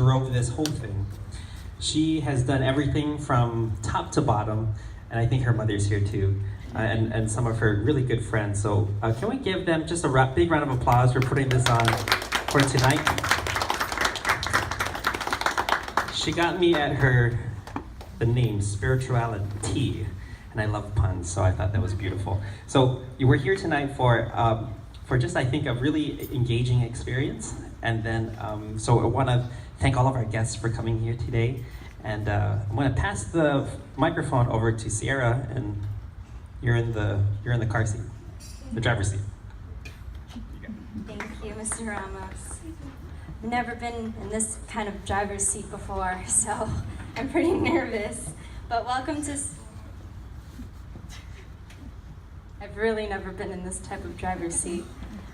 drove this whole thing. She has done everything from top to bottom, and I think her mother's here too, and some of her really good friends. So can we give them just a big round of applause for putting this on for tonight? She got me at the name Spirituali-TEA, and I love puns, so I thought that was beautiful. So we're here tonight for just, I think, a really engaging experience. And then, so I want to thank all of our guests for coming here today. And I'm going to pass the microphone over to Sierra, and you're in the car seat, the driver's seat. Thank you, Mr. Ramos. I've never been in this kind of driver's seat before, so I'm pretty nervous. But welcome to... I've really never been in this type of driver's seat.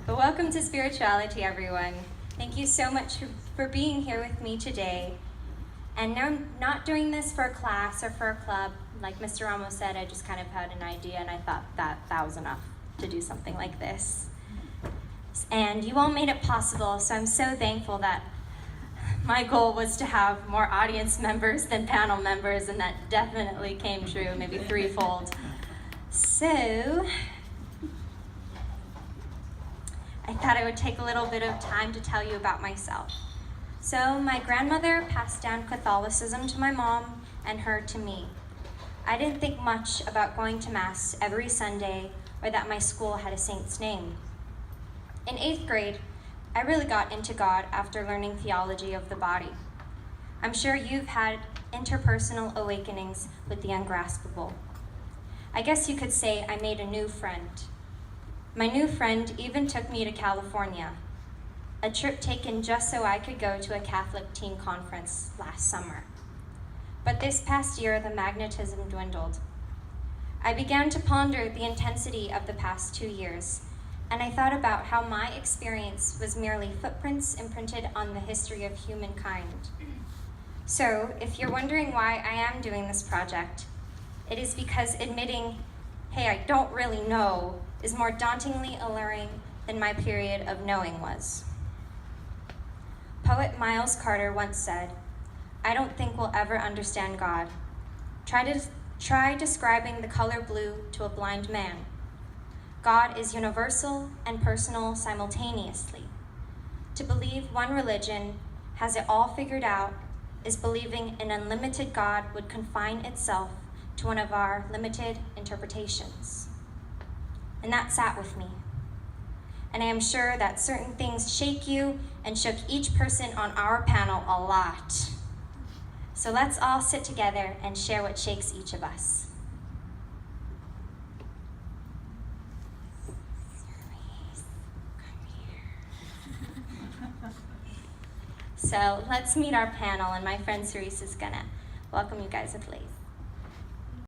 But welcome to Spirituali-TEA, everyone. Thank you so much for being here with me today. And now I'm not doing this for a class or for a club. Like Mr. Ramos said, I just kind of had an idea and I thought that was enough to do something like this. And you all made it possible, so I'm so thankful that my goal was to have more audience members than panel members, and that definitely came true, maybe threefold. So, I thought I would take a little bit of time to tell you about myself. So, my grandmother passed down Catholicism to my mom and her to me. I didn't think much about going to Mass every Sunday or that my school had a saint's name. In 8th grade, I really got into God after learning theology of the body. I'm sure you've had interpersonal awakenings with the ungraspable. I guess you could say I made a new friend. My new friend even took me to California, a trip taken just so I could go to a Catholic teen conference last summer. But this past year, the magnetism dwindled. I began to ponder the intensity of the past 2 years, and I thought about how my experience was merely footprints imprinted on the history of humankind. So, if you're wondering why I am doing this project, it is because admitting, hey, I don't really know, is more dauntingly alluring than my period of knowing was. Poet Miles Carter once said, "I don't think we'll ever understand God. Try describing the color blue to a blind man. God is universal and personal simultaneously. To believe one religion has it all figured out is believing an unlimited God would confine itself to one of our limited interpretations." And that sat with me. And I am sure that certain things shake you and shook each person on our panel a lot. So let's all sit together and share what shakes each of us. So let's meet our panel, and my friend Cerise is gonna welcome you guys with lace.